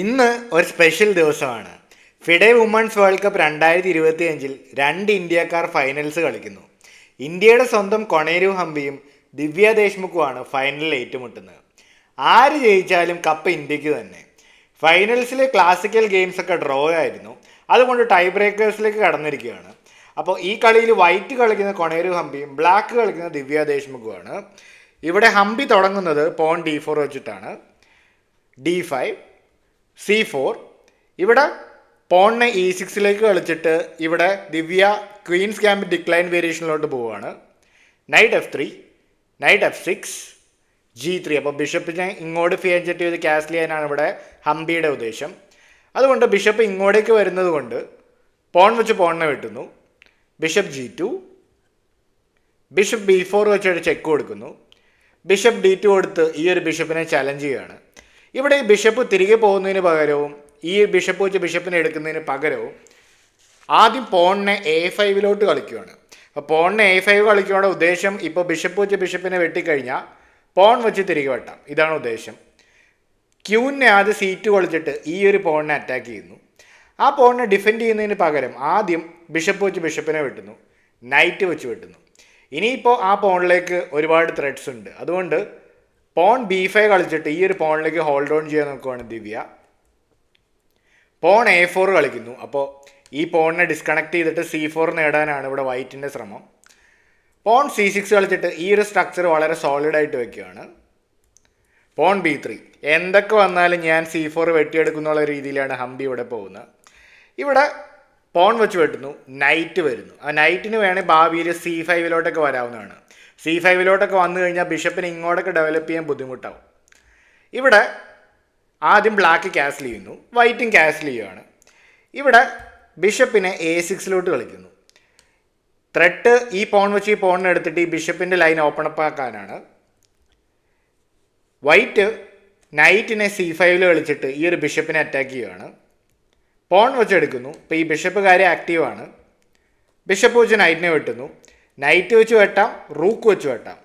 ഇന്ന് ഒരു സ്പെഷ്യൽ ദിവസമാണ്. ഫിഡെ വുമൺസ് വേൾഡ് കപ്പ് 2025 രണ്ട് ഇന്ത്യക്കാർ ഫൈനൽസ് കളിക്കുന്നു. ഇന്ത്യയുടെ സ്വന്തം കൊണേരു ഹംപിയും ദിവ്യ ദേശ്മുഖുമാണ് ഫൈനലിൽ ഏറ്റുമുട്ടുന്നത്. ആര് ജയിച്ചാലും കപ്പ് ഇന്ത്യക്ക് തന്നെ. ഫൈനൽസിലെ ക്ലാസിക്കൽ ഗെയിംസ് ഒക്കെ ഡ്രോ ആയിരുന്നു, അതുകൊണ്ട് ടൈ ബ്രേക്കേഴ്സിലേക്ക് കടന്നിരിക്കുകയാണ്. അപ്പോൾ ഈ കളിയിൽ വൈറ്റ് കളിക്കുന്ന കൊണേരു ഹംപിയും ബ്ലാക്ക് കളിക്കുന്ന ദിവ്യ ദേശ്മുഖുമാണ്. ഇവിടെ ഹംപി തുടങ്ങുന്നത് പോൺ D4 വെച്ചിട്ടാണ്. D5 C4. ഇവിടെ പോണിനെ E6 കളിച്ചിട്ട് ഇവിടെ ദിവ്യ ക്വീൻസ് ക്യാമ്പ് ഡിക്ലൈൻ വേരിയേഷനിലോട്ട് പോവുകയാണ്. Night F3, night F6, G3. അപ്പോൾ ബിഷപ്പിനെ ഇങ്ങോട്ട് ഫിയൻജറ്റ് ചെയ്ത് ക്യാസ്ൽ ചെയ്യാനാണ് ഇവിടെ ഹംപിയുടെ ഉദ്ദേശം. അതുകൊണ്ട് ബിഷപ്പ് ഇങ്ങോട്ടേക്ക് വരുന്നത് കൊണ്ട് പോൺ വെച്ച് പോണിനെ വെട്ടുന്നു. ബിഷപ്പ് G2, ബിഷപ്പ് B4 വെച്ചൊരു ചെക്ക് കൊടുക്കുന്നു. ബിഷപ്പ് D2 കൊടുത്ത് ഈ ഒരു ബിഷപ്പിനെ ചലഞ്ച് ചെയ്യുകയാണ്. ഇവിടെ ഈ ബിഷപ്പ് തിരികെ പോകുന്നതിന് പകരവും ഈ ബിഷപ്പ് വെച്ച് ബിഷപ്പിനെ എടുക്കുന്നതിന് പകരവും ആദ്യം പോണിനെ A5 കളിക്കുകയാണ്. അപ്പോൾ പോണിനെ A5 കളിക്കുകയുടെ ഉദ്ദേശം ഇപ്പോൾ ബിഷപ്പ് വെച്ച് ബിഷപ്പിനെ വെട്ടിക്കഴിഞ്ഞാൽ പോൺ വെച്ച് തിരികെ വെട്ടാം, ഇതാണ് ഉദ്ദേശം. ക്യൂവിനെ ആദ്യം C2 കളിച്ചിട്ട് ഈ ഒരു പോണിനെ അറ്റാക്ക് ചെയ്യുന്നു. ആ പോണിനെ ഡിഫെൻഡ് ചെയ്യുന്നതിന് പകരം ആദ്യം ബിഷപ്പ് വെച്ച് ബിഷപ്പിനെ വെട്ടുന്നു, നൈറ്റ് വെച്ച് വെട്ടുന്നു. ഇനിയിപ്പോൾ ആ പോണിലേക്ക് ഒരുപാട് ത്രെഡ്സ് ഉണ്ട്, അതുകൊണ്ട് പോൺ B5 കളിച്ചിട്ട് ഈ ഒരു പോണിലേക്ക് ഹോൾഡ് ഓൺ ചെയ്യാൻ നോക്കുവാണ് ദിവ്യ. പോൺ A4 കളിക്കുന്നു. അപ്പോൾ ഈ പോണിനെ ഡിസ്കണക്ട് ചെയ്തിട്ട് C4 നേടാനാണ് ഇവിടെ വൈറ്റിൻ്റെ ശ്രമം. പോൺ C6 കളിച്ചിട്ട് ഈ ഒരു സ്ട്രക്ചർ വളരെ സോളിഡായിട്ട് വെക്കുകയാണ്. Porn B3. എന്തൊക്കെ വന്നാലും ഞാൻ C4 വെട്ടിയെടുക്കുന്നുള്ള രീതിയിലാണ് ഹംപി ഇവിടെ പോകുന്നത്. ഇവിടെ പോൺ വെച്ച് വെട്ടുന്നു, നൈറ്റ് വരുന്നു. ആ നൈറ്റിന് വേണേൽ ഭാവിയിൽ C5 വരാവുന്നതാണ്. C5 വന്നു കഴിഞ്ഞാൽ ബിഷപ്പിന് ഇങ്ങോട്ടൊക്കെ ഡെവലപ്പ് ചെയ്യാൻ ബുദ്ധിമുട്ടാവും. ഇവിടെ ആദ്യം ബ്ലാക്ക് ക്യാൻസൽ ചെയ്യുന്നു, വൈറ്റും ക്യാൻസൽ ചെയ്യുകയാണ്. ഇവിടെ ബിഷപ്പിനെ A6 കളിക്കുന്നു. ത്രെട്ട് ഈ പോൺ വെച്ച് ഈ പോണിനെ എടുത്തിട്ട് ഈ ബിഷപ്പിൻ്റെ ലൈൻ ഓപ്പൺ അപ്പ് ആക്കാനാണ്. വൈറ്റ് നൈറ്റിനെ C5 കളിച്ചിട്ട് ഈ ഒരു ബിഷപ്പിനെ അറ്റാക്ക് ചെയ്യുകയാണ്. പോൺ വെച്ച് എടുക്കുന്നു. ഇപ്പോൾ ഈ ബിഷപ്പ് കാര്യം ആക്റ്റീവാണ്. ബിഷപ്പ് വെച്ച് നൈറ്റിനെ വെട്ടുന്നു. നൈറ്റ് വെച്ച് വെട്ടാം, റൂക്ക് വെച്ച് വെട്ടാം.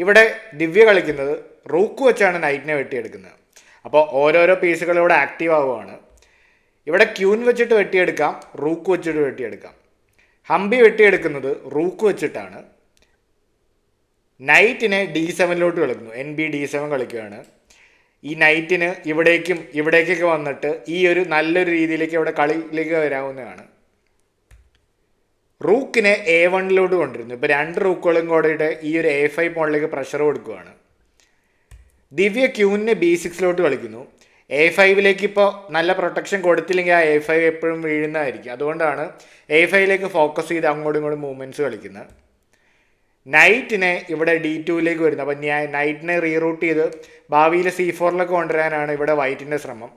ഇവിടെ ദിവ്യ കളിക്കുന്നത് റൂക്ക് വെച്ചാണ് നൈറ്റിനെ വെട്ടിയെടുക്കുന്നത്. അപ്പോൾ ഓരോരോ പീസുകൾ ഇവിടെ ആക്റ്റീവ് ആവുകയാണ്. ഇവിടെ ക്യൂൻ വെച്ചിട്ട് വെട്ടിയെടുക്കാം, റൂക്ക് വെച്ചിട്ട് വെട്ടിയെടുക്കാം. ഹംപി വെട്ടിയെടുക്കുന്നത് റൂക്ക് വെച്ചിട്ടാണ്. നൈറ്റിനെ D7 കളിക്കുന്നു, NB D7 കളിക്കുകയാണ്. ഈ നൈറ്റിന് ഇവിടേക്കൊക്കെ വന്നിട്ട് ഈ ഒരു നല്ലൊരു രീതിയിലേക്ക് ഇവിടെ കളിയിലേക്ക് വരാവുന്നതാണ്. റൂക്കിനെ A1 കൊണ്ടിരുന്നു. ഇപ്പോൾ രണ്ട് റൂക്കുകളും കൂടെ ഈ ഒരു A5 പോണിലേക്ക് പ്രഷർ കൊടുക്കുകയാണ്. ദിവ്യ ക്യൂവിനെ B6 കളിക്കുന്നു. A5 ഇപ്പോൾ നല്ല പ്രൊട്ടക്ഷൻ കൊടുത്തില്ലെങ്കിൽ ആ A5 എപ്പോഴും വീഴുന്നതായിരിക്കും. അതുകൊണ്ടാണ് A5 ഫോക്കസ് ചെയ്ത് അങ്ങോട്ടും ഇങ്ങോട്ടും മൂവ്മെൻറ്റ്സ് കളിക്കുന്നത്. നൈറ്റിനെ ഇവിടെ D2 വരുന്നു. അപ്പോൾ നൈറ്റിനെ റീറൂട്ട് ചെയ്ത് ഭാവിയിൽ C4 കൊണ്ടുവരാനാണ് ഇവിടെ വൈറ്റിൻ്റെ ശ്രമം.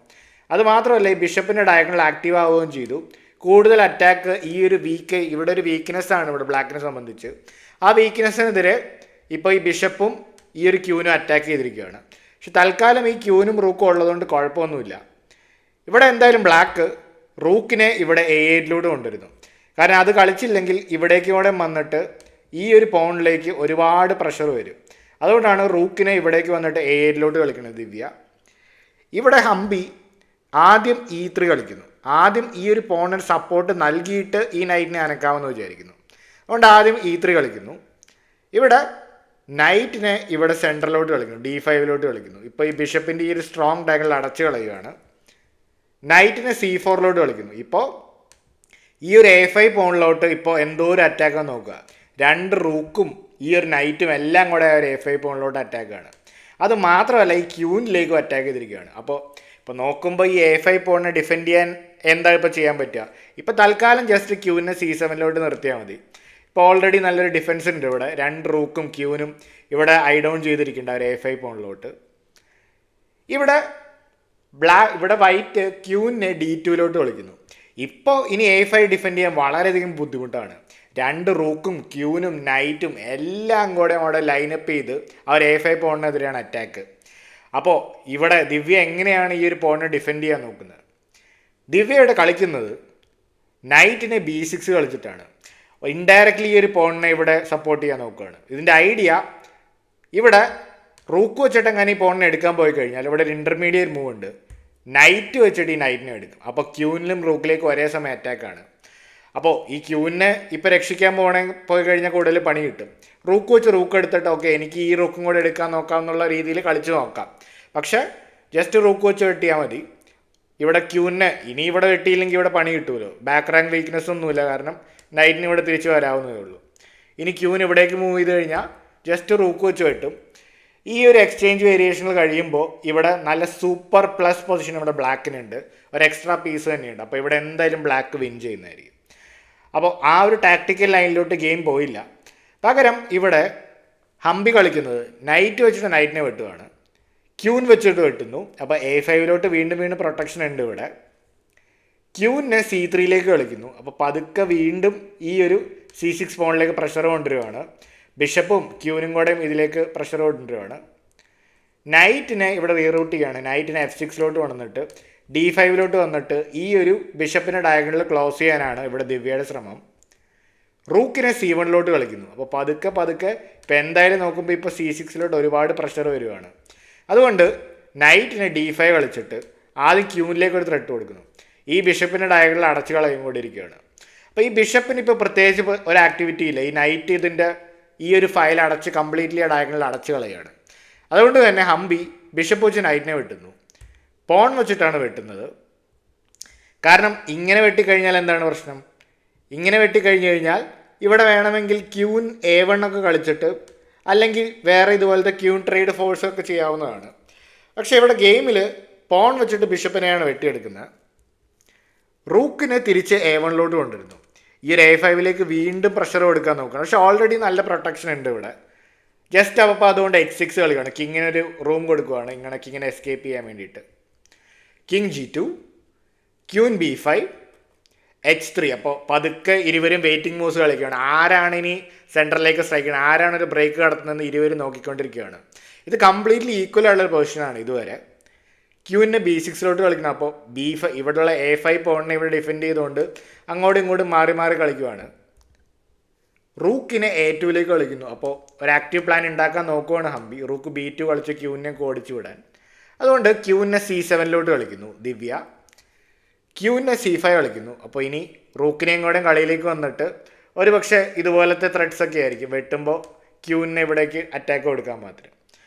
അതുമാത്രമല്ല, ഈ ബിഷപ്പിൻ്റെ ഡയഗണൽ ആക്റ്റീവ് ആവുകയും ചെയ്തു. കൂടുതൽ അറ്റാക്ക് ഈ ഒരു ഇവിടെ ഒരു വീക്ക്നെസ്സാണ് ഇവിടെ ബ്ലാക്കിനെ സംബന്ധിച്ച്. ആ വീക്ക്നെസ്സിനെതിരെ ഇപ്പോൾ ഈ ബിഷപ്പും ഈ ഒരു ക്യൂനും അറ്റാക്ക് ചെയ്തിരിക്കുകയാണ്. പക്ഷെ തൽക്കാലം ഈ ക്യൂനും റൂക്കും ഉള്ളതുകൊണ്ട് കുഴപ്പമൊന്നുമില്ല. ഇവിടെ എന്തായാലും ബ്ലാക്ക് റൂക്കിനെ ഇവിടെ A8 കൊണ്ടുവരുന്നു. കാരണം അത് കളിച്ചില്ലെങ്കിൽ ഇവിടേക്കൂടെ വന്നിട്ട് ഈ ഒരു പോണിലേക്ക് ഒരുപാട് പ്രഷർ വരും. അതുകൊണ്ടാണ് റൂക്കിനെ ഇവിടേക്ക് വന്നിട്ട് A8 കളിക്കുന്നത് ദിവ്യ. ഇവിടെ ഹംപി ആദ്യം E3 കളിക്കുന്നു. ആദ്യം ഈ ഒരു പോണിന് സപ്പോർട്ട് നൽകിയിട്ട് ഈ നൈറ്റിനെ അനക്കാമെന്ന് വിചാരിക്കുന്നു. അതുകൊണ്ട് ആദ്യം E3 കളിക്കുന്നു. ഇവിടെ നൈറ്റിനെ ഇവിടെ സെൻട്രലോട്ട് കളിക്കുന്നു, D5 കളിക്കുന്നു. ഇപ്പോൾ ഈ ബിഷപ്പിൻ്റെ ഈ ഒരു സ്ട്രോങ് ഡയഗണൽ അടച്ചു കളയുകയാണ്. നൈറ്റിനെ C4 കളിക്കുന്നു. ഇപ്പോൾ ഈ ഒരു A5 പോണിലോട്ട് ഇപ്പോൾ എന്തോ ഒരു അറ്റാക്കാൻ നോക്കുക. രണ്ട് റൂക്കും ഈ ഒരു നൈറ്റും എല്ലാം കൂടെ ഒരു A5 പോണിലോട്ട് അറ്റാക്കാണ്. അത് മാത്രമല്ല, ഈ ക്യൂനിലേക്കും അറ്റാക്ക് ചെയ്തിരിക്കുകയാണ്. ഇപ്പോൾ നോക്കുമ്പോൾ ഈ A5 പോണിനെ ഡിഫെൻഡ് ചെയ്യാൻ എന്താ ഇപ്പോൾ ചെയ്യാൻ പറ്റുക? ഇപ്പോൾ തൽക്കാലം ജസ്റ്റ് ക്യൂവിനെ C7 നിർത്തിയാൽ മതി. ഇപ്പോൾ ഓൾറെഡി നല്ലൊരു ഡിഫൻസ് ഉണ്ട് ഇവിടെ. രണ്ട് റൂക്കും ക്യൂനും ഇവിടെ ഐ ഡൗൺ ചെയ്തിരിക്കുന്നുണ്ട് ഒരു A5 പോണിലോട്ട്. ഇവിടെ വൈറ്റ് ക്യൂവിനെ D2 കളിക്കുന്നു. ഇപ്പോൾ ഇനി A5 ഡിഫെൻഡ് ചെയ്യാൻ വളരെയധികം ബുദ്ധിമുട്ടാണ്. രണ്ട് റൂക്കും ക്യൂനും നൈറ്റും എല്ലാം കൂടെ അവിടെ ലൈനപ്പ് ചെയ്ത് അവർ A5 പോണിനെതിരെയാണ് അറ്റാക്ക്. അപ്പോൾ ഇവിടെ ദിവ്യ എങ്ങനെയാണ് ഈ ഒരു പോണിനെ ഡിഫെൻഡ് ചെയ്യാൻ നോക്കുന്നത്? ദിവ്യ ഇവിടെ കളിക്കുന്നത് നൈറ്റിനെ B6 കളിച്ചിട്ടാണ്. ഇൻഡയറക്റ്റ്ലി ഈ ഒരു പോണിനെ ഇവിടെ സപ്പോർട്ട് ചെയ്യാൻ നോക്കുകയാണ്. ഇതിൻ്റെ ഐഡിയ ഇവിടെ റൂക്ക് വെച്ചിട്ട് അങ്ങനെ ഈ പോണിനെ എടുക്കാൻ പോയി കഴിഞ്ഞാൽ ഇവിടെ ഒരു ഇൻ്റർമീഡിയറ്റ് മൂവ് ഉണ്ട്. നൈറ്റ് വെച്ചിട്ട് ഈ നൈറ്റിനെ എടുക്കും. അപ്പോൾ ക്യൂനിലും റൂക്കിലേക്കും ഒരേ സമയം അറ്റാക്കാണ്. അപ്പോൾ ഈ ക്യൂവിനെ ഇപ്പോൾ രക്ഷിക്കാൻ പോയി കഴിഞ്ഞാൽ കൂടുതൽ പണി കിട്ടും. റൂക്ക് വെച്ച് റൂക്ക് എടുത്തിട്ട് ഓക്കെ എനിക്ക് ഈ റൂക്കും കൂടെ എടുക്കാൻ നോക്കാം എന്നുള്ള രീതിയിൽ കളിച്ച് നോക്കാം. പക്ഷേ ജസ്റ്റ് റൂക്ക് വെച്ച് വെട്ടിയാൽ മതി. ഇവിടെ ക്യൂവിനെ ഇനി ഇവിടെ വെട്ടിയില്ലെങ്കിൽ ഇവിടെ പണി കിട്ടുമല്ലോ. ബാക്ക് റാങ്ക് വീക്ക്നെസ് ഒന്നുമില്ല, കാരണം നൈറ്റിന് ഇവിടെ തിരിച്ച് വരാവുന്നതേ ഉള്ളൂ. ഇനി ക്യൂവിന് ഇവിടേക്ക് മൂവ് ചെയ്ത് കഴിഞ്ഞാൽ ജസ്റ്റ് റൂക്ക് വെച്ച് വെട്ടും. ഈ ഒരു എക്സ്ചേഞ്ച് വേരിയേഷനിൽ കഴിയുമ്പോൾ ഇവിടെ നല്ല സൂപ്പർ പ്ലസ് പൊസിഷൻ ഇവിടെ ബ്ലാക്കിനുണ്ട്, ഒരു എക്സ്ട്രാ പീസ് തന്നെയുണ്ട്. അപ്പോൾ ഇവിടെ എന്തായാലും ബ്ലാക്ക് വിൻ ചെയ്യുന്നതായിരിക്കും. അപ്പോൾ ആ ഒരു ടാക്ടിക്കൽ ലൈനിലോട്ട് ഗെയിം പോയില്ല. പകരം ഇവിടെ ഹംപി കളിക്കുന്നത് നൈറ്റ് വെച്ചിട്ട് നൈറ്റിനെ വെട്ടുകയാണ്, ക്യൂൻ വെച്ചിട്ട് വെട്ടുന്നു. അപ്പോൾ A5 വീണ്ടും വീണ്ടും പ്രൊട്ടക്ഷൻ ഉണ്ട് ഇവിടെ. ക്യൂവിനെ C3 കളിക്കുന്നു. അപ്പോൾ പതുക്കെ വീണ്ടും ഈ ഒരു C6 പോണിലേക്ക് പ്രഷർ കൊണ്ടുവരികയാണ്. ബിഷപ്പും ക്യൂനും കൂടെ ഇതിലേക്ക് പ്രഷർ കൊണ്ടുവരികയാണ്. നൈറ്റിനെ ഇവിടെ റീറൂട്ട് ചെയ്യുകയാണ്. നൈറ്റിനെ F6 വന്നിട്ട് D5 വന്നിട്ട് ഈ ഒരു ബിഷപ്പിനെ ഡയഗണലിൽ ക്ലോസ് ചെയ്യാനാണ് ഇവിടെ ദിവ്യയുടെ ശ്രമം. റൂക്കിനെ C1 കളിക്കുന്നു. അപ്പോൾ പതുക്കെ ഇപ്പോൾ എന്തായാലും നോക്കുമ്പോൾ ഇപ്പോൾ C6 ഒരുപാട് പ്രഷർ വരികയാണ്. അതുകൊണ്ട് നൈറ്റിനെ D5 കളിച്ചിട്ട് ആദ്യം ക്യൂനിലേക്ക് ഒരു ത്രെട്ട് കൊടുക്കുന്നു. ഈ ബിഷപ്പിൻ്റെ ഡയഗണലിൽ അടച്ചു കളയുകൊണ്ടിരിക്കുകയാണ്. അപ്പോൾ ഈ ബിഷപ്പിന് ഇപ്പോൾ പ്രത്യേകിച്ച് ഒരു ആക്ടിവിറ്റി ഇല്ല. ഈ നൈറ്റ് ഇതിൻ്റെ ഈ ഒരു ഫയൽ അടച്ച് കംപ്ലീറ്റ്ലി ആ ഡയഗണലിൽ അടച്ചു കളയുകയാണ്. അതുകൊണ്ട് തന്നെ ഹംപി ബിഷപ്പ് വെച്ച് നൈറ്റിനെ വെട്ടുന്നു. പോൺ വെച്ചിട്ടാണ് വെട്ടുന്നത്. കാരണം ഇങ്ങനെ വെട്ടിക്കഴിഞ്ഞാൽ എന്താണ് പ്രശ്നം? ഇങ്ങനെ വെട്ടിക്കഴിഞ്ഞ് കഴിഞ്ഞാൽ ഇവിടെ വേണമെങ്കിൽ ക്യൂൻ A1 കളിച്ചിട്ട് അല്ലെങ്കിൽ വേറെ ഇതുപോലത്തെ ക്യൂൻ ട്രേഡ് ഫോഴ്സൊക്കെ ചെയ്യാവുന്നതാണ്. പക്ഷേ ഇവിടെ ഗെയിമിൽ പോൺ വെച്ചിട്ട് ബിഷപ്പിനെയാണ് വെട്ടിയെടുക്കുന്നത്. റൂക്കിനെ തിരിച്ച് A1 കൊണ്ടുവരുന്നു. ഈ ഒരു A5 വീണ്ടും പ്രഷർ കൊടുക്കാൻ നോക്കണം. പക്ഷേ ഓൾറെഡി നല്ല പ്രൊട്ടക്ഷൻ ഉണ്ട് ഇവിടെ. ജസ്റ്റ് അപ്പോൾ അതുകൊണ്ട് H6 കളിക്കുകയാണ്. കിങ്ങിനൊരു റൂം കൊടുക്കുകയാണ് ഇങ്ങനെ കിങ്ങിനെ എസ്കേപ്പ് ചെയ്യാൻ വേണ്ടിയിട്ട്. King G2, queen B5, H3. അപ്പോൾ പതുക്കെ ഇരുവരും വെയിറ്റിംഗ് മൂവ്സ് കളിക്കുകയാണ്. ആരാണ് ഇനി സെൻറ്ററിലേക്ക് സ്ട്രൈക്ക് ചെയ്യുന്നത്, ആരാണ് ഒരു ബ്രേക്ക് നടത്തുന്നതെന്ന് ഇരുവരും നോക്കിക്കൊണ്ടിരിക്കുകയാണ്. ഇത് കംപ്ലീറ്റ്ലി ഈക്വൽ ആയുള്ള ഒരു പൊസിഷനാണ് ഇതുവരെ. ക്യൂവിനെ B6 കളിക്കണം. അപ്പോൾ B5 ഇവിടെയുള്ള A5 പോണിനെ ഇവിടെ ഡിഫെൻഡ് ചെയ്തുകൊണ്ട് അങ്ങോട്ടും ഇങ്ങോട്ടും മാറി മാറി കളിക്കുവാണ്. റൂക്കിനെ A2 കളിക്കുന്നു. അപ്പോൾ ഒരു ആക്റ്റീവ് പ്ലാൻ ഉണ്ടാക്കാൻ നോക്കുവാണ് ഹംപി. റൂക്ക് B2 കളിച്ച് ക്യൂവിനെ ഓടിച്ചു വിടാൻ. അതുകൊണ്ട് ക്യൂവിനെ C7 കളിക്കുന്നു ദിവ്യ. ക്യൂവിനെ C5 കളിക്കുന്നു. അപ്പോൾ ഇനി റൂക്കിനെയും കൂടെ കളിയിലേക്ക് വന്നിട്ട് ഒരു പക്ഷേ ഇതുപോലത്തെ ത്രെഡ്സ് ഒക്കെ ആയിരിക്കും വെട്ടുമ്പോൾ ക്യൂവിനെ ഇവിടേക്ക് അറ്റാക്ക് കൊടുക്കാൻ മാത്രം.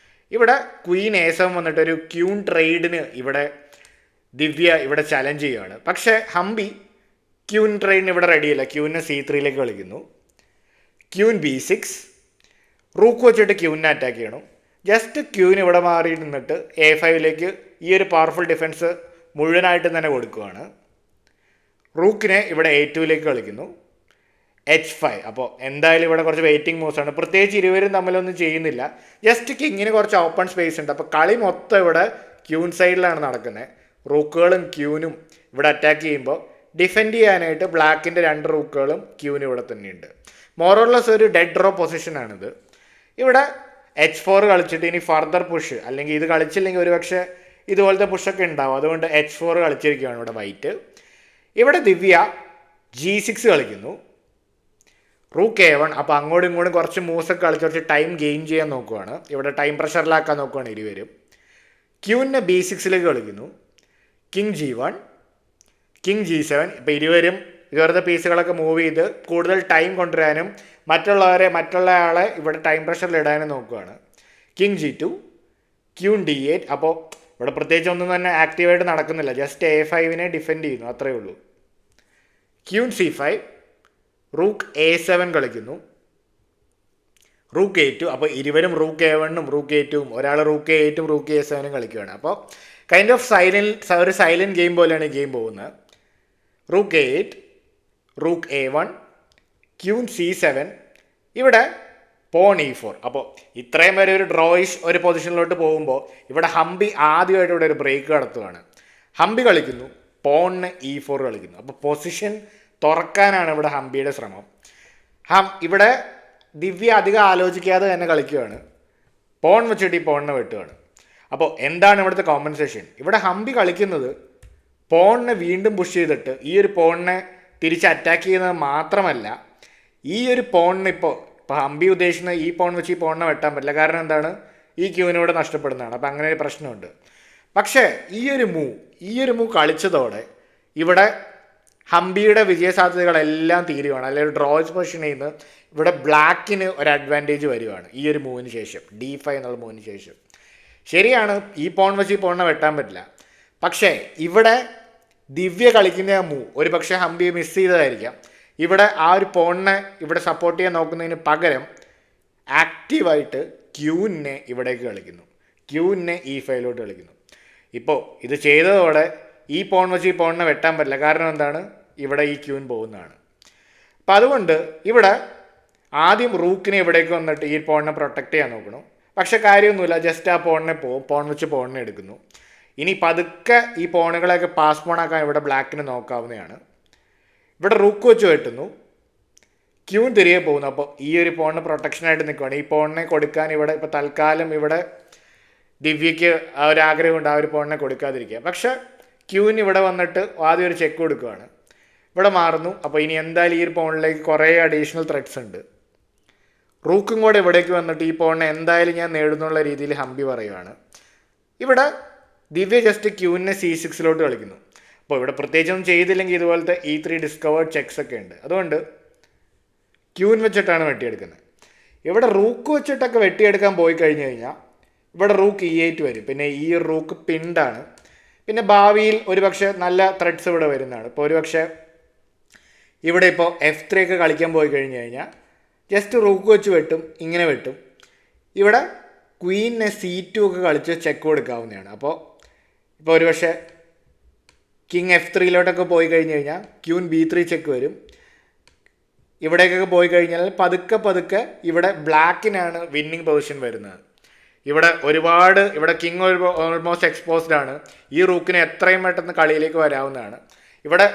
ഇവിടെ ക്വീൻ A7 വന്നിട്ട് ഒരു ക്യൂൻ ട്രേഡിന് ഇവിടെ ദിവ്യ ഇവിടെ ചലഞ്ച് ചെയ്യുകയാണ്. പക്ഷേ ഹംപി ക്യൂൻ ട്രേഡിന് ഇവിടെ റെഡിയല്ല. ക്യൂവിനെ C3 കളിക്കുന്നു. ക്യൂൻ B6, റൂക്ക് വെച്ചിട്ട് ക്യൂവിനെ അറ്റാക്ക് ചെയ്യണം. ജസ്റ്റ് ക്യൂവിന് ഇവിടെ മാറി നിന്നിട്ട് A5 ഈ ഒരു പവർഫുൾ ഡിഫൻസ് മുഴുവനായിട്ടും തന്നെ കൊടുക്കുകയാണ്. റൂക്കിനെ ഇവിടെ A2 കളിക്കുന്നു. H5. അപ്പോൾ എന്തായാലും ഇവിടെ കുറച്ച് വെയിറ്റിംഗ് മൂവ്സാണ്. പ്രത്യേകിച്ച് ഇരുവരും തമ്മിലൊന്നും ചെയ്യുന്നില്ല. ജസ്റ്റ് കിങ്ങിന് കുറച്ച് ഓപ്പൺ സ്പേസ് ഉണ്ട്. അപ്പോൾ കളി മൊത്തം ഇവിടെ ക്യൂൻ സൈഡിലാണ് നടക്കുന്നത്. റൂക്കുകളും ക്യൂനും ഇവിടെ അറ്റാക്ക് ചെയ്യുമ്പോൾ ഡിഫെൻഡ് ചെയ്യാനായിട്ട് ബ്ലാക്കിൻ്റെ 2 റൂക്കുകളും ക്യൂനും ഇവിടെ തന്നെയുണ്ട്. മോറോർലെസ് ഒരു ഡെഡ് ഡ്രോ പൊസിഷനാണിത്. ഇവിടെ H4 കളിച്ചിട്ട് ഇനി ഫർദർ പുഷ്, അല്ലെങ്കിൽ ഇത് കളിച്ചില്ലെങ്കിൽ ഒരുപക്ഷെ ഇതുപോലത്തെ പുഷൊക്കെ ഉണ്ടാവും. അതുകൊണ്ട് H4 കളിച്ചിരിക്കുകയാണ് ഇവിടെ വൈറ്റ്. ഇവിടെ ദിവ്യ G6 കളിക്കുന്നു. Rook A1. അപ്പോൾ അങ്ങോട്ടും ഇങ്ങോട്ടും കുറച്ച് മൂവ്സൊക്കെ കളിച്ച് കുറച്ച് ടൈം ഗെയിൻ ചെയ്യാൻ നോക്കുവാണ്. ഇവിടെ ടൈം പ്രഷറിലാക്കാൻ നോക്കുവാണ് ഇരുവരും. ക്യൂവിനെ B6 കളിക്കുന്നു. King G1, king G7. ഇപ്പോൾ ഇരുവരും ഇവരുടെ പീസുകളൊക്കെ മൂവ് ചെയ്ത് കൂടുതൽ ടൈം കൊണ്ടുവരാനും മറ്റുള്ളയാളെ ഇവിടെ ടൈം പ്രഷറിലിടാനും നോക്കുകയാണ്. King G2, queen D8. അപ്പോൾ ഇവിടെ പ്രത്യേകിച്ച് ഒന്നും തന്നെ ആക്റ്റീവായിട്ട് നടക്കുന്നില്ല. ജസ്റ്റ് A5 ഡിഫെൻഡ് ചെയ്യുന്നു, അത്രയേ ഉള്ളൂ. ക്യൂൻ C5, റൂക്ക് A7 കളിക്കുന്നു. Rook A2. അപ്പോൾ ഇരുവരും റൂക്ക് A1 റൂക്ക് A2, ഒരാൾ റൂക്ക് A8 റൂക്ക് A7 കളിക്കുകയാണ്. അപ്പോൾ കൈൻഡ് ഓഫ് ഒരു സൈലൻറ്റ് ഗെയിം പോലെയാണ് ഈ ഗെയിം പോകുന്നത്. Rook A8, rook A1, queen C7. ഇവിടെ പോൺ E4. അപ്പോൾ ഇത്രയും വരെ ഒരു ഡ്രോയിഷ് ഒരു പൊസിഷനിലോട്ട് പോകുമ്പോൾ ഇവിടെ ഹംപി ആദ്യമായിട്ട് ഇവിടെ ഒരു ബ്രേക്ക് നടത്തുകയാണ്. ഹംപി കളിക്കുന്നു, പോണിന് E4 കളിക്കുന്നു. അപ്പോൾ പൊസിഷൻ തുറക്കാനാണ് ഇവിടെ ഹംപിയുടെ ശ്രമം. ഇവിടെ ദിവ്യ അധികം ആലോചിക്കാതെ തന്നെ കളിക്കുകയാണ്. പോൺ വെച്ചിട്ട് ഈ പോണിനെ വെട്ടുകയാണ്. അപ്പോൾ എന്താണ് ഇവിടുത്തെ കോമ്പൻസേഷൻ? ഇവിടെ ഹംപി കളിക്കുന്നത് പോണിനെ വീണ്ടും പുഷ് ചെയ്തിട്ട് ഈ ഒരു പോണിനെ തിരിച്ച് അറ്റാക്ക് ചെയ്യുന്നത് മാത്രമല്ല, ഈ ഒരു പോണിന് ഇപ്പോൾ ഹംപി ഉദ്ദേശിക്കുന്ന ഈ പോൺ വെച്ച് ഈ പോണിനെ വെട്ടാൻ പറ്റില്ല. കാരണം എന്താണ്? ഈ ക്യൂവിനൂടെ നഷ്ടപ്പെടുന്നതാണ്. അപ്പോൾ അങ്ങനെ ഒരു പ്രശ്നമുണ്ട്. പക്ഷേ ഈ ഒരു മൂവ്, ഈ ഒരു മൂവ് കളിച്ചതോടെ ഇവിടെ ഹംപിയുടെ വിജയസാധ്യതകളെല്ലാം തീരുവാണ്. അല്ലെങ്കിൽ ഡ്രോസ് പൊസിഷനിൽ നിന്ന് ഇവിടെ ബ്ലാക്കിന് ഒരു അഡ്വാൻറ്റേജ് വരുവാണ് ഈ ഒരു മൂവിന് ശേഷം, D5 എന്നുള്ള മൂവിന് ശേഷം. ശരിയാണ്, ഈ പോൺ വെച്ച് ഈ പോണിനെ വെട്ടാൻ പറ്റില്ല. പക്ഷേ ഇവിടെ ദിവ്യ കളിക്കുന്ന ആ മൂവ് ഒരു പക്ഷേ ഹംപി മിസ് ചെയ്തതായിരിക്കാം. ഇവിടെ ആ ഒരു പോണിനെ ഇവിടെ സപ്പോർട്ട് ചെയ്യാൻ നോക്കുന്നതിന് പകരം ആക്റ്റീവായിട്ട് ക്യൂവിനെ ഇവിടേക്ക് കളിക്കുന്നു, ക്യൂവിനെ E5 കളിക്കുന്നു. ഇപ്പോൾ ഇത് ചെയ്തതോടെ ഈ പോൺ വെച്ച് ഈ പോണിനെ വെട്ടാൻ പറ്റില്ല. കാരണം എന്താണ്, ഇവിടെ ഈ ക്യൂൻ പോകുന്നതാണ്. അപ്പം അതുകൊണ്ട് ഇവിടെ ആദ്യം റൂക്കിനെ ഇവിടേക്ക് വന്നിട്ട് ഈ പോണിനെ പ്രൊട്ടക്റ്റ് ചെയ്യാൻ നോക്കണം. പക്ഷെ കാര്യമൊന്നുമില്ല, ജസ്റ്റ് ആ പോണിനെ പോകും, പോൺ വെച്ച് പോണിനെ എടുക്കുന്നു. ഇനി പതുക്കെ ഈ പോണുകളെയൊക്കെ പാസ് പോണാക്കാൻ ഇവിടെ ബ്ലാക്കിന് നോക്കാവുന്നതാണ്. ഇവിടെ റൂക്ക് വെച്ച് വെട്ടുന്നു, ക്യൂൻ തിരികെ പോകുന്നു. അപ്പോൾ ഈ ഒരു പോണിന് പ്രൊട്ടക്ഷനായിട്ട് നിൽക്കുകയാണ്. ഈ പോണിനെ കൊടുക്കാൻ ഇവിടെ ഇപ്പോൾ തൽക്കാലം ഇവിടെ ദിവ്യയ്ക്ക് ആ ഒരു ആഗ്രഹമുണ്ട് ആ ഒരു പോണിനെ കൊടുക്കാതിരിക്കുക. പക്ഷേ ക്യൂവിന് ഇവിടെ വന്നിട്ട് ആദ്യം ഒരു ചെക്ക് കൊടുക്കുകയാണ്, ഇവിടെ മാറുന്നു. അപ്പോൾ ഇനി എന്തായാലും ഈ ഒരു പോണിലേക്ക് കുറേ അഡീഷണൽ ത്രെഡ്സ് ഉണ്ട്. റൂക്കും കൂടെ ഇവിടേക്ക് വന്നിട്ട് ഈ പോണിനെ എന്തായാലും ഞാൻ നേടുന്നുള്ള രീതിയിൽ ഹംപി പറയുകയാണ്. ഇവിടെ ദിവ്യ ജസ്റ്റ് ക്യൂവിനെ C6 കളിക്കുന്നു. അപ്പോൾ ഇവിടെ പ്രത്യേകിച്ചൊന്നും ചെയ്തില്ലെങ്കിൽ ഇതുപോലത്തെ E3 ഡിസ്കവേർഡ് ചെക്സ് ഒക്കെ ഉണ്ട്. അതുകൊണ്ട് ക്യൂൻ വെച്ചിട്ടാണ് വെട്ടിയെടുക്കുന്നത്. ഇവിടെ റൂക്ക് വെച്ചിട്ടൊക്കെ വെട്ടിയെടുക്കാൻ പോയി കഴിഞ്ഞ് കഴിഞ്ഞാൽ ഇവിടെ റൂക്ക് E8 വരും. പിന്നെ ഈ റൂക്ക് പിണ്ടാണ്. പിന്നെ ഭാവിയിൽ ഒരുപക്ഷെ നല്ല ത്രെഡ്സ് ഇവിടെ വരുന്നതാണ്. ഇപ്പോൾ ഒരുപക്ഷെ ഇവിടെ ഇപ്പോൾ F3 ഒക്കെ കളിക്കാൻ പോയി കഴിഞ്ഞ് കഴിഞ്ഞാൽ ജസ്റ്റ് റൂക്ക് വെച്ച് വെട്ടും, ഇങ്ങനെ വെട്ടും. ഇവിടെ ക്വീനെ C2 ഒക്കെ കളിച്ച് ചെക്ക് കൊടുക്കാവുന്നതാണ്. അപ്പോൾ ഇപ്പോൾ ഒരുപക്ഷെ കിങ് F3 പോയി കഴിഞ്ഞ് കഴിഞ്ഞാൽ ക്യൂൻ B3 ചെക്ക് വരും. ഇവിടേക്കൊക്കെ പോയി കഴിഞ്ഞാൽ പതുക്കെ ഇവിടെ ബ്ലാക്കിനാണ് വിന്നിങ് പൊസിഷൻ വരുന്നത്. ഇവിടെ ഒരുപാട് ഇവിടെ കിങ് ഓൾമോസ്റ്റ് എക്സ്പോസ്ഡ് ആണ്. ഈ റൂക്കിന് എത്രയും പെട്ടെന്ന് കളിയിലേക്ക് വരാവുന്നതാണ്. ഇവിടെ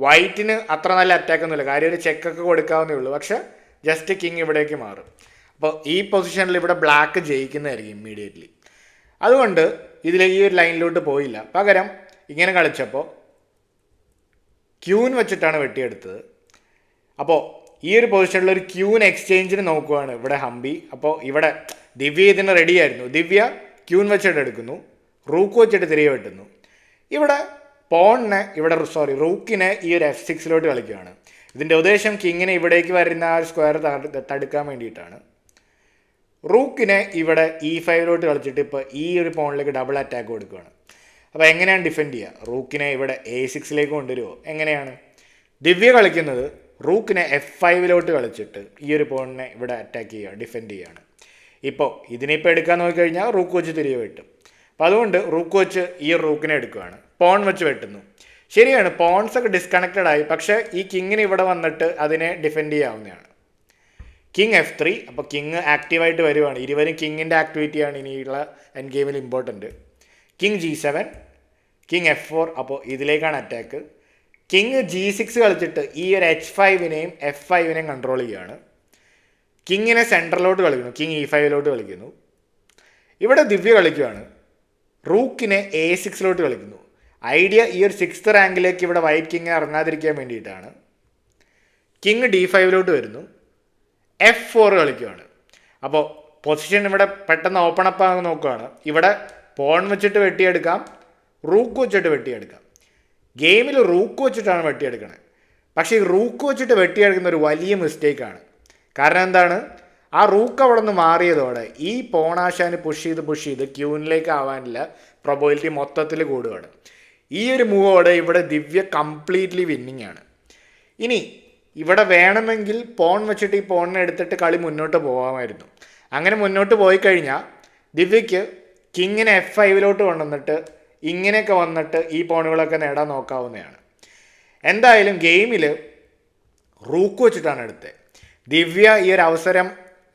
വൈറ്റിന് അത്ര നല്ല അറ്റാക്ക് ഒന്നുമില്ല, കാര്യം ഒരു ചെക്കൊക്കെ കൊടുക്കാവുന്നേ ഉള്ളൂ. പക്ഷേ ജസ്റ്റ് കിങ് ഇവിടേക്ക് മാറും. അപ്പോൾ ഈ പൊസിഷനിൽ ഇവിടെ ബ്ലാക്ക് ജയിക്കുന്നതായിരിക്കും ഇമ്മീഡിയറ്റ്ലി. അതുകൊണ്ട് ഇതിൽ ഈ ഒരു ലൈനിലോട്ട് പോയില്ല, പകരം ഇങ്ങനെ കളിച്ചപ്പോൾ ക്യൂൻ വെച്ചിട്ടാണ് വെട്ടിയെടുത്തത്. അപ്പോൾ ഈ ഒരു പൊസിഷനിൽ ഒരു ക്യൂൻ എക്സ്ചേഞ്ചിന് നോക്കുവാണ് ഇവിടെ ഹംപി. അപ്പോൾ ഇവിടെ ദിവ്യ ഇതിന് റെഡിയായിരുന്നു. ദിവ്യ ക്യൂൻ വെച്ചിട്ട് എടുക്കുന്നു, റൂക്ക് വെച്ചിട്ട് തിരികെ വെട്ടുന്നു. ഇവിടെ പോണിനെ റൂക്കിനെ ഈ ഒരു F6 കളിക്കുകയാണ്. ഇതിൻ്റെ ഉദ്ദേശം കിങ്ങിനെ ഇവിടേക്ക് വരുന്ന ആ ഒരു സ്ക്വയർ തടുക്കാൻ വേണ്ടിയിട്ടാണ്. റൂക്കിനെ ഇവിടെ E5 കളിച്ചിട്ട് ഇപ്പോൾ ഈ ഒരു പോണിലേക്ക് ഡബിൾ അറ്റാക്ക് കൊടുക്കുകയാണ്. അപ്പോൾ എങ്ങനെയാണ് ഡിഫെൻഡ് ചെയ്യുക? റൂക്കിനെ ഇവിടെ A6 കൊണ്ടുവരുമോ? എങ്ങനെയാണ് ദിവ്യ കളിക്കുന്നത്? റൂക്കിനെ F5 കളിച്ചിട്ട് ഈ ഒരു പോണിനെ ഇവിടെ അറ്റാക്ക് ചെയ്യുക, ഡിഫെൻഡ് ചെയ്യുകയാണ്. ഇപ്പോൾ ഇതിനിപ്പോൾ എടുക്കാൻ നോക്കിക്കഴിഞ്ഞാൽ റൂക്ക് വെച്ച് തിരികെ വെട്ടും. അപ്പോൾ അതുകൊണ്ട് റൂക്ക് വെച്ച് ഈ റൂക്കിനെ എടുക്കുകയാണ്, പോൺ വെച്ച് വെട്ടുന്നു. ശരിയാണ്, പോൺസൊക്കെ ഡിസ്കണക്റ്റഡ് ആയി. പക്ഷേ ഈ കിങ്ങിന് ഇവിടെ വന്നിട്ട് അതിനെ ഡിഫെൻഡ് ചെയ്യാവുന്നതാണ്. King F3. അപ്പോൾ കിങ് ആക്റ്റീവായിട്ട് വരുവാണ്. ഇരുവരും കിങ്ങിൻ്റെ ആക്ടിവിറ്റിയാണ് ഇനിയുള്ള എൻഡ് ഗെയിമിൽ important. King G7, king F4. അപ്പോൾ ഇതിലേക്കാണ് അറ്റാക്ക്. കിങ് G6 കളിച്ചിട്ട് ഈ ഒരു H5നെയും F5നെയും കൺട്രോൾ ചെയ്യുകയാണ്. കിങ്ങിനെ സെൻട്രലോട്ട് കളിക്കുന്നു, കിങ് E5 കളിക്കുന്നു. ഇവിടെ ദിവ്യ കളിക്കുകയാണ്, റൂക്കിനെ A6 കളിക്കുന്നു. ഐഡിയ ഈ ഒരു 6th റാങ്കിലേക്ക് ഇവിടെ വൈറ്റ് കിങ് ഇറങ്ങാതിരിക്കാൻ വേണ്ടിയിട്ടാണ്. കിങ് D5 വരുന്നു, F4 കളിക്കുകയാണ്. അപ്പോൾ പൊസിഷൻ ഇവിടെ പെട്ടെന്ന് ഓപ്പൺ അപ്പ് ആകാൻ നോക്കുകയാണ്. ഇവിടെ പോൺ വെച്ചിട്ട് വെട്ടിയെടുക്കാം, റൂക്ക് വെച്ചിട്ട് വെട്ടിയെടുക്കാം. ഗെയിമിൽ റൂക്ക് വെച്ചിട്ടാണ് വെട്ടിയെടുക്കുന്നത്. പക്ഷേ ഈ റൂക്ക് വെച്ചിട്ട് വെട്ടിയെടുക്കുന്ന ഒരു വലിയ മിസ്റ്റേക്കാണ്. കാരണം എന്താണ്, ആ റൂക്ക് അവിടെ നിന്ന് മാറിയതോടെ ഈ പോണാശാന് പുഷ് ചെയ്ത് ക്യൂനിലേക്ക് ആവാനുള്ള പ്രൊബബിലിറ്റി മൊത്തത്തിൽ കൂടുകയാണ്. ഈ ഒരു മൂവോടെ ഇവിടെ ദിവ്യ കംപ്ലീറ്റ്ലി വിന്നിങ് ആണ്. ഇനി ഇവിടെ വേണമെങ്കിൽ പോൺ വെച്ചിട്ട് ഈ പോണിനെ എടുത്തിട്ട് കളി മുന്നോട്ട് പോകാമായിരുന്നു. അങ്ങനെ മുന്നോട്ട് പോയി കഴിഞ്ഞാൽ ദിവ്യയ്ക്ക് കിങ്ങിനെ F5 കൊണ്ടുവന്നിട്ട് ഇങ്ങനെയൊക്കെ വന്നിട്ട് ഈ പോണുകളൊക്കെ നേടാൻ നോക്കാവുന്നതാണ്. എന്തായാലും ഗെയിമിൽ റൂക്ക് വെച്ചിട്ടാണ് എടുത്തത്. ദിവ്യ ഈ ഒരു അവസരം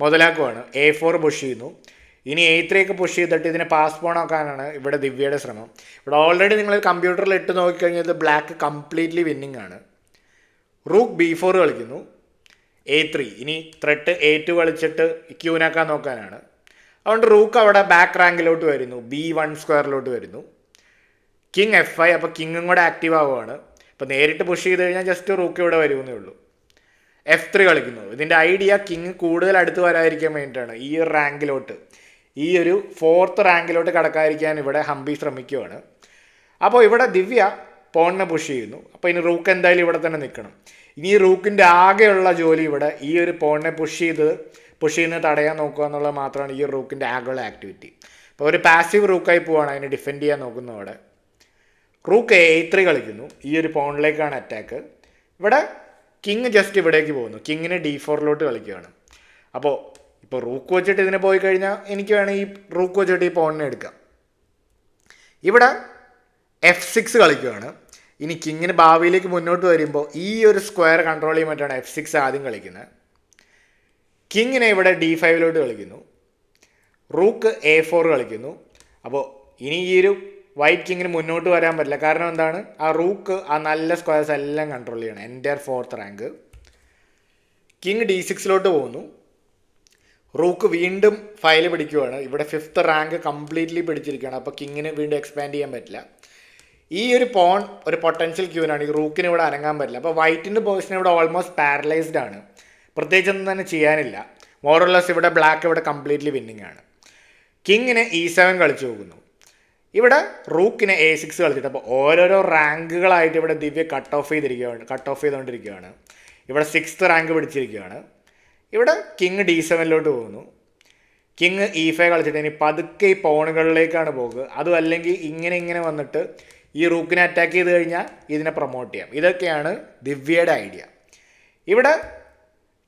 മുതലാക്കുവാണ്, A4 പുഷ് ചെയ്യുന്നു. ഇനി A3 പുഷ് ചെയ്തിട്ട് ഇതിനെ പാസ് പോണാക്കാനാണ് ഇവിടെ ദിവ്യയുടെ ശ്രമം. ഇവിടെ ഓൾറെഡി നിങ്ങൾ കമ്പ്യൂട്ടറിൽ ഇട്ട് നോക്കിക്കഴിഞ്ഞാൽ ബ്ലാക്ക് കംപ്ലീറ്റ്ലി വിന്നിങ് ആണ്. റൂക്ക് B4 കളിക്കുന്നു, A3. ഇനി ത്രെട്ട് A2 കളിച്ചിട്ട് ക്യൂനാക്കാൻ നോക്കാനാണ്. അതുകൊണ്ട് റൂക്ക് അവിടെ ബാക്ക് റാങ്കിലോട്ട് വരുന്നു, B1 വരുന്നു. King F5. അപ്പോൾ കിങ്ങും കൂടെ ആക്റ്റീവ് ആവുകയാണ്. അപ്പോൾ നേരിട്ട് പുഷ് ചെയ്ത് കഴിഞ്ഞാൽ ജസ്റ്റ് റൂക്ക് ഇവിടെ വരുമെന്നേ ഉള്ളൂ. F3 കളിക്കുന്നു. ഇതിൻ്റെ ഐഡിയ കിങ് കൂടുതൽ അടുത്ത് വരാതിരിക്കാൻ വേണ്ടിയിട്ടാണ്. ഈ ഒരു റാങ്കിലോട്ട്, ഈ ഒരു 4th റാങ്കിലോട്ട് കടക്കാതിരിക്കാൻ ഇവിടെ ഹംപി ശ്രമിക്കുകയാണ്. അപ്പോൾ ഇവിടെ ദിവ്യ പോണിനെ പുഷ് ചെയ്യുന്നു. അപ്പോൾ ഇനി റൂക്ക് എന്തായാലും ഇവിടെ തന്നെ നിൽക്കണം. ഇനി ഈ റൂക്കിൻ്റെ ആകെയുള്ള ജോലി ഇവിടെ ഈ ഒരു പോണിനെ പുഷ് ചെയ്യുന്നത് തടയാൻ നോക്കുക എന്നുള്ളത് മാത്രമാണ് ഈ റൂക്കിൻ്റെ ആകെയുള്ള ആക്ടിവിറ്റി. അപ്പോൾ ഒരു പാസീവ് റൂക്കായി പോവാണ് അതിനെ ഡിഫെൻഡ് ചെയ്യാൻ നോക്കുന്നതോടെ. റൂക്ക് A3 കളിക്കുന്നു. ഈ ഒരു പോണിലേക്കാണ് അറ്റാക്ക്. ഇവിടെ കിങ് ജസ്റ്റ് ഇവിടേക്ക് പോകുന്നു. കിങ്ങിന് D4 കളിക്കുകയാണ്. അപ്പോൾ ഇപ്പോൾ റൂക്ക് വെച്ചിട്ട് ഇതിനെ പോയി കഴിഞ്ഞാൽ എനിക്ക് വേണമെങ്കിൽ ഈ റൂക്ക് വെച്ചിട്ട് ഈ പോണിനെ എടുക്കാം. ഇവിടെ F6 കളിക്കുകയാണ്. ഇനി കിങ്ങിന് ഭാവിയിലേക്ക് മുന്നോട്ട് വരുമ്പോൾ ഈ ഒരു സ്ക്വയർ കൺട്രോൾ ചെയ്യാൻ വേണ്ടിയിട്ടാണ് F6 ആദ്യം കളിക്കുന്നത്. കിങ്ങിനെ ഇവിടെ D5 കളിക്കുന്നു. റൂക്ക് A4 കളിക്കുന്നു. അപ്പോൾ ഇനി ഈ ഒരു വൈറ്റ് കിങ്ങിന് മുന്നോട്ട് വരാൻ പറ്റില്ല. കാരണം എന്താണ്, ആ റൂക്ക് ആ നല്ല സ്ക്വയർസ് എല്ലാം കൺട്രോൾ ചെയ്യണം. Entire 4th rank. King D6 പോകുന്നു. റൂക്ക് വീണ്ടും ഫയൽ പിടിക്കുകയാണ്. ഇവിടെ 5th റാങ്ക് കംപ്ലീറ്റ്ലി പിടിച്ചിരിക്കുകയാണ്. അപ്പോൾ കിങ്ങിന് വീണ്ടും എക്സ്പാൻഡ് ചെയ്യാൻ പറ്റില്ല. ഈ ഒരു പോൺ ഒരു പൊട്ടൻഷ്യൽ ക്യൂനാണ്. ഈ റൂക്കിന് ഇവിടെ അനങ്ങാൻ പറ്റില്ല. അപ്പോൾ വൈറ്റിൻ്റെ പൊസിഷൻ ഇവിടെ ഓൾമോസ്റ്റ് പാരലൈസ്ഡ് ആണ്. പ്രത്യേകിച്ചൊന്നും തന്നെ ചെയ്യാനില്ല. മോറോലെസ് ഇവിടെ ബ്ലാക്ക് ഇവിടെ കംപ്ലീറ്റ്ലി വിന്നിങ് ആണ്. കിങ്ങിന് E7 കളിച്ചു പോകുന്നു. ഇവിടെ റൂക്കിന് A6 കളിച്ചിട്ട് അപ്പോൾ ഓരോരോ റാങ്കുകളായിട്ട് ഇവിടെ ദിവ്യ കട്ട് ഓഫ് ചെയ്തുകൊണ്ടിരിക്കുകയാണ്. ഇവിടെ 6th റാങ്ക് പിടിച്ചിരിക്കുകയാണ്. ഇവിടെ കിങ് D7 പോകുന്നു. കിങ് E5 കളിച്ചിട്ട് ഇനി പതുക്കെ ഈ പോണുകളിലേക്കാണ് പോകുക. അതും അല്ലെങ്കിൽ ഇങ്ങനെ വന്നിട്ട് ഈ റൂക്കിനെ അറ്റാക്ക് ചെയ്ത് കഴിഞ്ഞാൽ ഇതിനെ പ്രൊമോട്ട് ചെയ്യാം. ഇതൊക്കെയാണ് ദിവ്യയുടെ ഐഡിയ. ഇവിടെ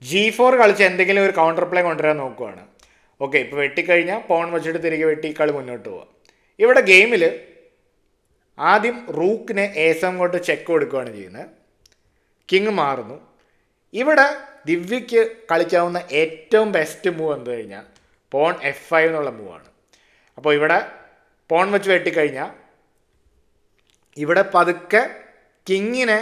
G4 കളിച്ച് എന്തെങ്കിലും ഒരു കൗണ്ടർ പ്ലേ കൊണ്ടുവരാൻ നോക്കുകയാണ്. ഓക്കെ, ഇപ്പോൾ വെട്ടിക്കഴിഞ്ഞാൽ പോൺ വെച്ചിട്ട് തിരികെ വെട്ടി കളി മുന്നോട്ട് പോവാം. ഇവിടെ ഗെയിമിൽ ആദ്യം റൂക്കിനെ A7 കൊണ്ട് ചെക്ക് കൊടുക്കുകയാണ് ചെയ്യുന്നത്. കിങ് മാറുന്നു. ഇവിടെ ദിവ്യയ്ക്ക് കളിക്കാവുന്ന ഏറ്റവും ബെസ്റ്റ് മൂവ് എന്ത് കഴിഞ്ഞാൽ പോൺ F5 എന്നുള്ള മൂവാണ്. അപ്പോൾ ഇവിടെ പോൺ വെച്ച് വെട്ടിക്കഴിഞ്ഞാൽ ഇവിടെ പതുക്കെ കിങ്ങിനെ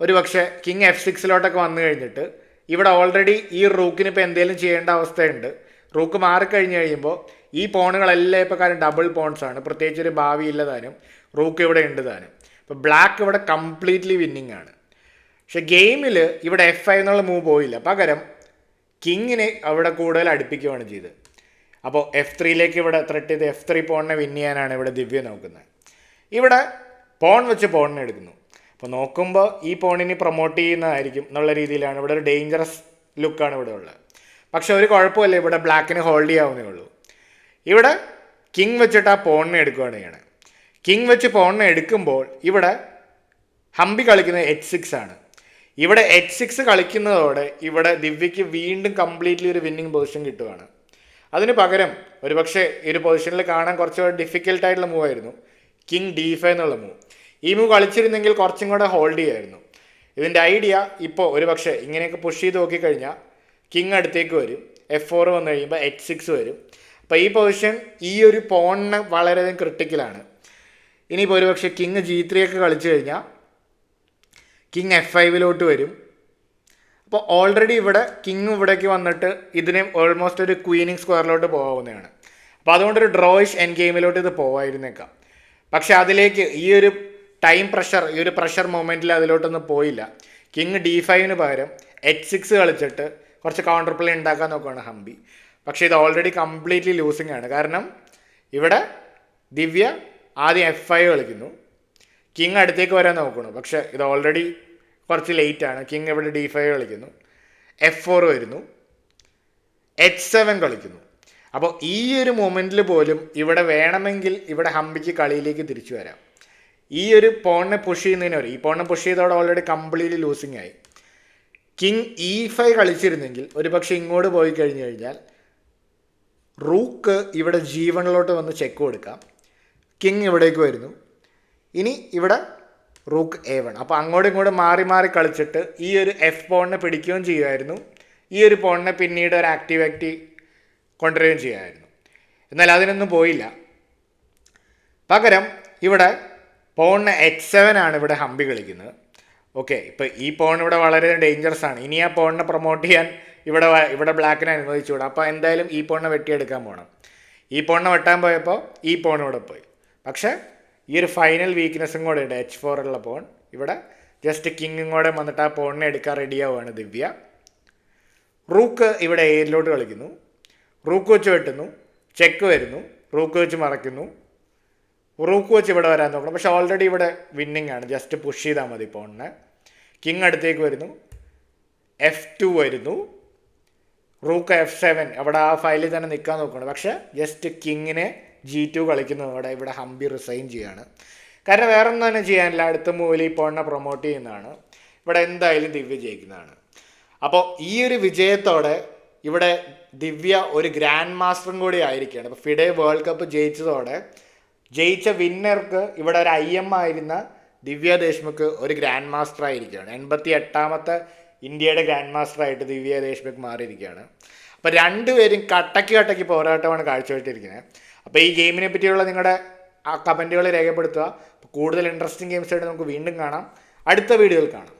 ഒരു പക്ഷേ കിങ് F6 വന്നു കഴിഞ്ഞിട്ട് ഇവിടെ ഓൾറെഡി ഈ റൂക്കിന് ഇപ്പോൾ എന്തെങ്കിലും ചെയ്യേണ്ട അവസ്ഥയുണ്ട്. റൂക്ക് മാറിക്കഴിഞ്ഞ് കഴിയുമ്പോൾ ഈ പോണുകളെല്ലാം ഇപ്പോൾ കാര്യം ഡബിൾ പോൺസാണ്. പ്രത്യേകിച്ച് ഒരു ഭാവിയില്ല താനും. റൂക്ക് ഇവിടെ ഉണ്ട് താനും. അപ്പോൾ ബ്ലാക്ക് ഇവിടെ കംപ്ലീറ്റ്ലി വിന്നിങ് ആണ്. പക്ഷെ ഗെയിമിൽ ഇവിടെ F5 എന്നുള്ള മൂവ് പോയില്ല. പകരം കിങ്ങിനെ അവിടെ കൂടുതൽ അടുപ്പിക്കുകയാണ് ചെയ്തത്. അപ്പോൾ F3 ഇവിടെ ത്രെട്ട് ചെയ്ത് F3 പോണിനെ വിൻ ചെയ്യാനാണ് ഇവിടെ ദിവ്യ നോക്കുന്നത്. ഇവിടെ പോൺ വെച്ച് പോണിനെ എടുക്കുന്നു. അപ്പോൾ നോക്കുമ്പോൾ ഈ പോണിനെ പ്രൊമോട്ട് ചെയ്യുന്നതായിരിക്കും എന്നുള്ള രീതിയിലാണ്. ഇവിടെ ഒരു ഡേഞ്ചറസ് ലുക്കാണ് ഇവിടെ ഉള്ളത്. പക്ഷെ ഒരു കുഴപ്പമില്ല, ഇവിടെ ബ്ലാക്കിന് ഹോൾഡ് ചെയ്യാവുന്നേ ഉള്ളൂ. ഇവിടെ കിങ് വെച്ചിട്ട് ആ പോണിനെ എടുക്കുകയാണ് ചെയ്യണത്. കിങ് വെച്ച് പോണിനെ എടുക്കുമ്പോൾ ഇവിടെ ഹംപി കളിക്കുന്നത് H6 ആണ്. ഇവിടെ H6 കളിക്കുന്നതോടെ ഇവിടെ ദിവ്യയ്ക്ക് വീണ്ടും കംപ്ലീറ്റ്ലി ഒരു വിന്നിങ് പൊസിഷൻ കിട്ടുകയാണ്. അതിന് പകരം ഒരു പക്ഷേ ഈ ഒരു പൊസിഷനിൽ കാണാൻ കുറച്ചുകൂടെ ഡിഫിക്കൽട്ടായിട്ടുള്ള മൂവായിരുന്നു കിങ് D5 എന്നുള്ള മൂവ്. ഈ മൂവ് കളിച്ചിരുന്നെങ്കിൽ കുറച്ചും കൂടെ ഹോൾഡ് ചെയ്യായിരുന്നു. ഇതിൻ്റെ ഐഡിയ ഇപ്പോൾ ഒരു പക്ഷേ ഇങ്ങനെയൊക്കെ പുഷ് ചെയ്ത് നോക്കിക്കഴിഞ്ഞാൽ കിങ് അടുത്തേക്ക് വരും. F4 വന്നു കഴിയുമ്പോൾ H6 വരും. അപ്പോൾ ഈ പൊസിഷൻ ഈ ഒരു പോണിന് വളരെയധികം ക്രിട്ടിക്കലാണ്. ഇനിയിപ്പോൾ ഒരു പക്ഷേ കിങ് G3 കളിച്ചു കഴിഞ്ഞാൽ കിങ് F5 വരും. അപ്പോൾ ഓൾറെഡി ഇവിടെ കിങ് ഇവിടേക്ക് വന്നിട്ട് ഇതിനെ ഓൾമോസ്റ്റ് ഒരു ക്വീനിങ് സ്ക്വയറിലോട്ട് പോകാവുന്നതാണ്. അപ്പോൾ അതുകൊണ്ടൊരു ഡ്രോയിഷ് എൻ ഗെയിമിലോട്ട് ഇത് പോവായിരുന്നേക്കാം. പക്ഷെ അതിലേക്ക് ഈ ഒരു ടൈം പ്രഷർ, ഈ ഒരു പ്രഷർ മൊമെൻറ്റിൽ അതിലോട്ടൊന്നും പോയില്ല. കിങ് D5 പകരം H6 കളിച്ചിട്ട് കുറച്ച് കൗണ്ടർ പ്ലേ ഉണ്ടാക്കാൻ നോക്കുകയാണ് ഹംപി. പക്ഷേ ഇത് ഓൾറെഡി കംപ്ലീറ്റ്ലി ലൂസിങ് ആണ്. കാരണം ഇവിടെ ദിവ്യ ആദ്യം F5 കളിക്കുന്നു. കിങ് അടുത്തേക്ക് വരാൻ നോക്കണം. പക്ഷേ ഇത് ഓൾറെഡി കുറച്ച് ലേറ്റാണ്. കിങ് ഇവിടെ D5 കളിക്കുന്നു. F4 വരുന്നു. H7 കളിക്കുന്നു. അപ്പോൾ ഈ ഒരു മൊമെൻറ്റിൽ പോലും ഇവിടെ വേണമെങ്കിൽ ഇവിടെ ഹംപിക്ക് കളിയിലേക്ക് തിരിച്ചു വരാം. ഈ ഒരു പോണിനെ പുഷ് ചെയ്യുന്നതിന് വരെ, ഈ പോണിനെ പുഷ് ചെയ്തതോടെ ഓൾറെഡി കംപ്ലീറ്റ്ലി ലൂസിങ് ആയി. കിങ് E5 കളിച്ചിരുന്നെങ്കിൽ ഒരു പക്ഷേ ഇങ്ങോട്ട് പോയി കഴിഞ്ഞു കഴിഞ്ഞാൽ റൂക്ക് ഇവിടെ G1 വന്ന് ചെക്ക് കൊടുക്കാം. കിങ് ഇവിടേക്ക് വരുന്നു. ഇനി ഇവിടെ റൂക്ക് A1. അപ്പോൾ അങ്ങോട്ടും ഇങ്ങോട്ടും മാറി മാറി കളിച്ചിട്ട് ഈ ഒരു F പോണിനെ പിടിക്കുകയും ചെയ്യുമായിരുന്നു. ഈ ഒരു പോണിനെ പിന്നീട് ഒരു ആക്ടിവിറ്റി കൊണ്ടുവരികയും ചെയ്യുമായിരുന്നു. എന്നാൽ അതിനൊന്നും പോയില്ല. പകരം ഇവിടെ പോണിന് H7 ആണ് ഇവിടെ ഹംപി കളിക്കുന്നത്. ഓക്കെ, ഇപ്പോൾ ഈ പോൺ ഇവിടെ വളരെ ഡേഞ്ചറസ് ആണ്. ഇനി ആ പോണിനെ പ്രൊമോട്ട് ചെയ്യാൻ ഇവിടെ ബ്ലാക്കിനെ അനുവദിച്ചുകൂടാ. അപ്പോൾ എന്തായാലും ഈ പോണിനെ വെട്ടിയെടുക്കാൻ പോകണം. ഈ പോണിനെ വെട്ടാൻ പോയപ്പോൾ ഈ പോൺ ഇവിടെ പോയി. പക്ഷേ ഈ ഒരു ഫൈനൽ വീക്ക്നെസ്സും കൂടെ ഉണ്ട്. H4 ഉള്ള പോൺ ഇവിടെ ജസ്റ്റ് കിങ്ങും കൂടെ വന്നിട്ട് ആ പോണിനെ എടുക്കാൻ റെഡിയാവുകയാണ് ദിവ്യ. റൂക്ക് ഇവിടെ A കളിക്കുന്നു. റൂക്ക് വെച്ച് വെട്ടുന്നു. ചെക്ക് വരുന്നു. റൂക്ക് വെച്ച് മറയ്ക്കുന്നു. റൂക്ക് വെച്ച് ഇവിടെ വരാൻ നോക്കണം. പക്ഷെ ഓൾറെഡി ഇവിടെ വിന്നിങ് ആണ്. ജസ്റ്റ് പുഷ് ചെയ്താൽ മതി പോണിനെ. കിങ് അടുത്തേക്ക് വരുന്നു, F2 വരുന്നു, റൂക്ക് F7. അവിടെ ആ ഫയലിൽ തന്നെ നിൽക്കാൻ നോക്കണം. പക്ഷെ ജസ്റ്റ് കിങ്ങിനെ G2 കളിക്കുന്നതോടെ ഇവിടെ ഹംപി റിസൈൻ ചെയ്യാണ്. കാരണം വേറെ ഒന്നും തന്നെ ചെയ്യാനില്ല. അടുത്ത മൂവിൽ ഈ പോണിനെ പ്രൊമോട്ട് ചെയ്യുന്നതാണ്. ഇവിടെ എന്തായാലും ദിവ്യ ജയിക്കുന്നതാണ്. അപ്പോൾ ഈ ഒരു വിജയത്തോടെ ഇവിടെ ദിവ്യ ഒരു ഗ്രാൻഡ് മാസ്റ്ററും കൂടി ആയിരിക്കുകയാണ്. അപ്പോൾ ഫിഡെ വേൾഡ് കപ്പ് ജയിച്ചതോടെ ജയിച്ച വിന്നർക്ക് ഇവിടെ ഒരു IM ആയിരുന്ന ദിവ്യ ദേശ്മുഖ് ഒരു ഗ്രാൻഡ് മാസ്റ്റർ ആയിരിക്കുകയാണ്. 88ാമത്തെ ഇന്ത്യയുടെ ഗ്രാൻഡ് മാസ്റ്റർ ആയിട്ട് ദിവ്യ ദേശ്മുഖ് മാറിയിരിക്കുകയാണ്. അപ്പോൾ രണ്ടുപേരും കട്ടയ്ക്ക് പോരാട്ടമാണ് കാഴ്ചവെച്ചിരിക്കുന്നത്. അപ്പോൾ ഈ ഗെയിമിനെ പറ്റിയുള്ള നിങ്ങളുടെ ആ കമൻറ്റുകൾ രേഖപ്പെടുത്തുക. കൂടുതൽ ഇൻട്രസ്റ്റിംഗ് ഗെയിംസായിട്ട് നമുക്ക് വീണ്ടും കാണാം. അടുത്ത വീഡിയോയിൽ കാണാം.